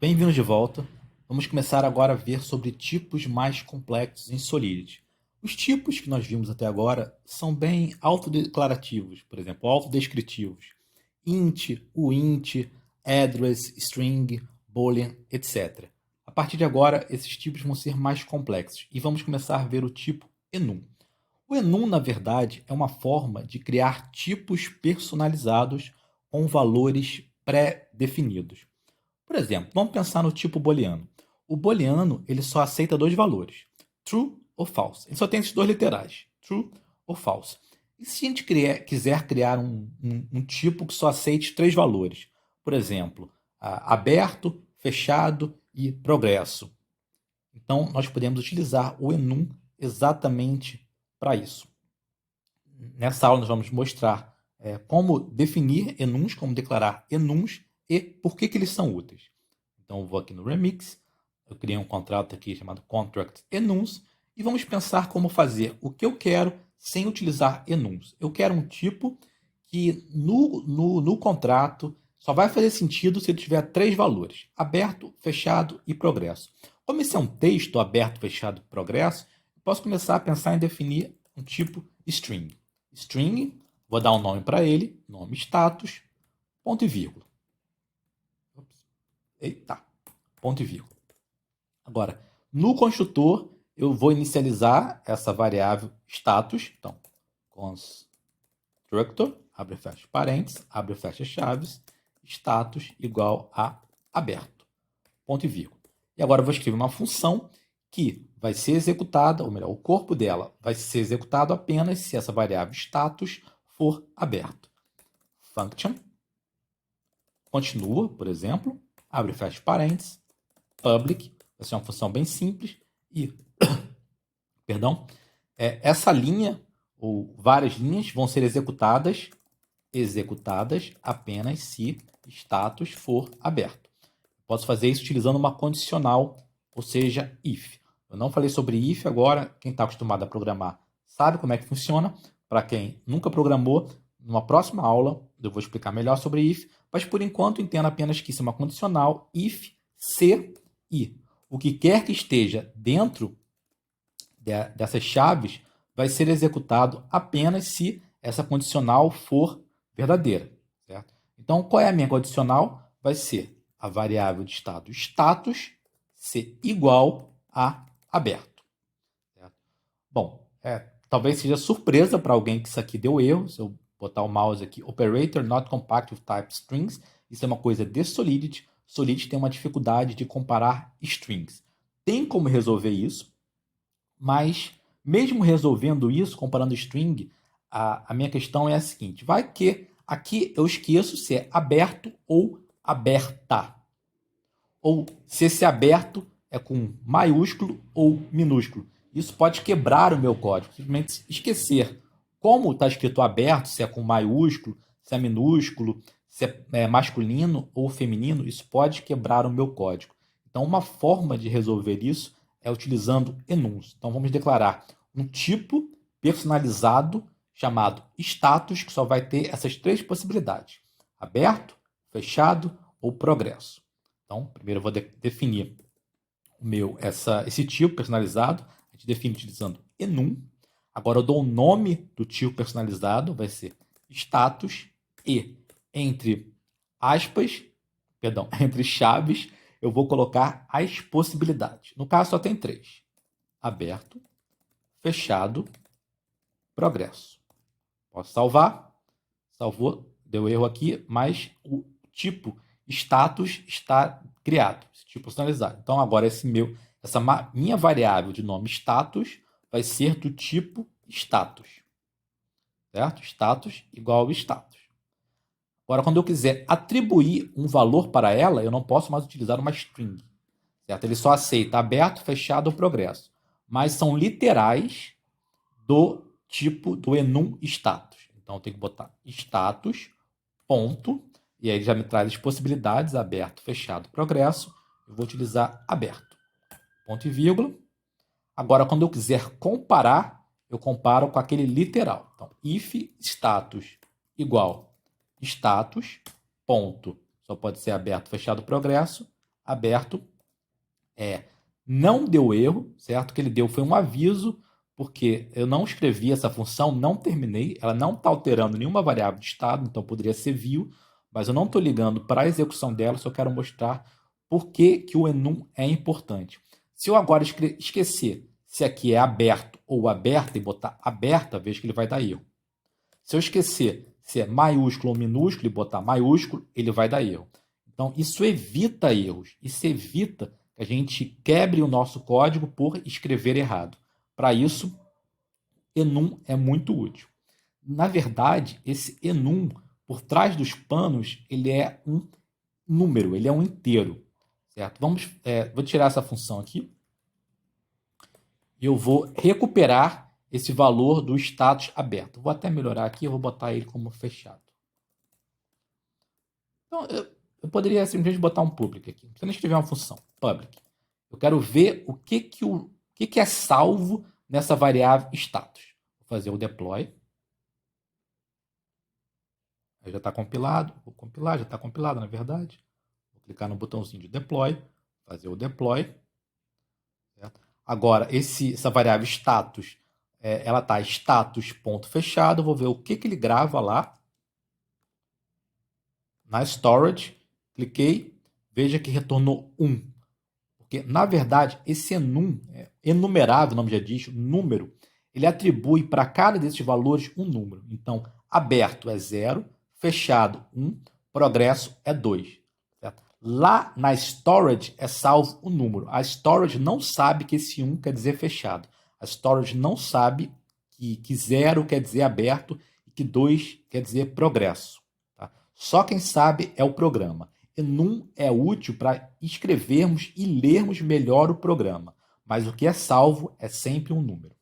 Bem-vindos de volta. Vamos começar agora a ver sobre tipos mais complexos em Solidity. Os tipos que nós vimos até agora são bem autodeclarativos, por exemplo, autodescritivos. Int, uint, address, string, boolean, etc. A partir de agora, esses tipos vão ser mais complexos e vamos começar a ver o tipo enum. O enum, na verdade, é uma forma de criar tipos personalizados com valores pré-definidos. Por exemplo, vamos pensar no tipo booleano. O booleano ele só aceita dois valores, true ou false. Ele só tem esses dois literais, true ou false. E se a gente quiser criar um tipo que só aceite três valores? Por exemplo, aberto, fechado e progresso. Então, nós podemos utilizar o enum exatamente para isso. Nessa aula, nós vamos mostrar como definir enums, como declarar enums e por que eles são úteis. Então, eu vou aqui no Remix, eu criei um contrato aqui chamado Contract Enums e vamos pensar como fazer o que eu quero sem utilizar enums. Eu quero um tipo que no contrato só vai fazer sentido se ele tiver três valores, aberto, fechado e progresso. Como esse é um texto aberto, fechado e progresso, eu posso começar a pensar em definir um tipo string. String, vou dar um nome para ele, nome status, ponto e vírgula. Eita, ponto e vírgula. Agora, no construtor, eu vou inicializar essa variável status. Então, constructor, abre e fecha parênteses, abre e fecha chaves, status igual a aberto, ponto e vírgula. E agora eu vou escrever uma função que vai ser executada, ou melhor, o corpo dela vai ser executado apenas se essa variável status for aberto. Function continua, por exemplo, abre e fecha parênteses, public, vai ser uma função bem simples, e, perdão, essa linha, ou várias linhas, vão ser executadas apenas se status for aberto. Posso fazer isso utilizando uma condicional, ou seja, if. Eu não falei sobre if agora, quem está acostumado a programar sabe como é que funciona. Para quem nunca programou, numa próxima aula eu vou explicar melhor sobre if, mas por enquanto entenda apenas que isso é uma condicional if, se e. O que quer que esteja dentro dessas chaves vai ser executado apenas se essa condicional for verdadeira. Certo? Então, qual é a minha condicional? Vai ser a variável de estado status ser igual a aberto. Certo? Bom, talvez seja surpresa para alguém que isso aqui deu erro. Se eu botar o mouse aqui, operator not compact with type strings, isso é uma coisa de Solidity. Solidity tem uma dificuldade de comparar strings. Tem como resolver isso, mas mesmo resolvendo isso, comparando string, a minha questão é a seguinte: vai que aqui eu esqueço se é aberto ou aberta. Ou se esse aberto é com maiúsculo ou minúsculo. Isso pode quebrar o meu código. Simplesmente esquecer como está escrito aberto, se é com maiúsculo, se é minúsculo, se é masculino ou feminino, isso pode quebrar o meu código. Então, uma forma de resolver isso é utilizando enums. Então, vamos declarar um tipo personalizado chamado status, que só vai ter essas três possibilidades: aberto, fechado ou progresso. Então, primeiro eu vou definir esse tipo personalizado. A gente define utilizando enum. Agora eu dou o nome do tipo personalizado, vai ser status, e entre aspas, perdão, entre chaves, eu vou colocar as possibilidades. No caso, só tem três: aberto, fechado, progresso. Posso salvar? Salvou, deu erro aqui, mas o tipo status está criado, esse tipo personalizado. Então agora essa minha variável de nome status vai ser do tipo status, certo? Status igual ao status. Agora, quando eu quiser atribuir um valor para ela, eu não posso mais utilizar uma string, certo? Ele só aceita aberto, fechado ou progresso, mas são literais do tipo do enum status. Então eu tenho que botar status, ponto, e aí ele já me traz as possibilidades: aberto, fechado, progresso. Eu vou utilizar aberto, ponto e vírgula. Agora, quando eu quiser comparar, eu comparo com aquele literal. Então, if status igual status, ponto, só pode ser aberto, fechado, progresso, aberto não deu erro, certo? O que ele deu foi um aviso, porque eu não escrevi essa função, não terminei, ela não está alterando nenhuma variável de estado, então poderia ser view, mas eu não estou ligando para a execução dela, só quero mostrar por que o enum é importante. Se eu agora esquecer se aqui é aberto ou aberta e botar aberta, veja que ele vai dar erro. Se eu esquecer se é maiúsculo ou minúsculo e botar maiúsculo, ele vai dar erro. Então, isso evita erros. Isso evita que a gente quebre o nosso código por escrever errado. Para isso, enum é muito útil. Na verdade, esse enum, por trás dos panos, ele é um número, ele é um inteiro. Certo? Vou tirar essa função aqui. E eu vou recuperar esse valor do status aberto. Vou até melhorar aqui, eu vou botar ele como fechado. Então, eu poderia simplesmente botar um public aqui. Não precisa nem escrever uma função, public. Eu quero ver o que é salvo nessa variável status. Vou fazer o deploy. Aí já está compilado. Vou compilar, já está compilado, na verdade. Vou clicar no botãozinho de deploy, fazer o deploy. Certo? Agora, essa variável status, ela está status ponto fechado. Vou ver o que ele grava lá. Na storage, cliquei, veja que retornou 1. Porque, na verdade, esse enum, enumerável, o nome já diz, número, ele atribui para cada desses valores um número. Então, aberto é 0, fechado 1, progresso é 2. Certo? Lá na storage é salvo o número. A storage não sabe que esse 1 quer dizer fechado. A storage não sabe que 0 quer dizer aberto e que 2 quer dizer progresso. Só quem sabe é o programa. Enum é útil para escrevermos e lermos melhor o programa, mas o que é salvo é sempre um número.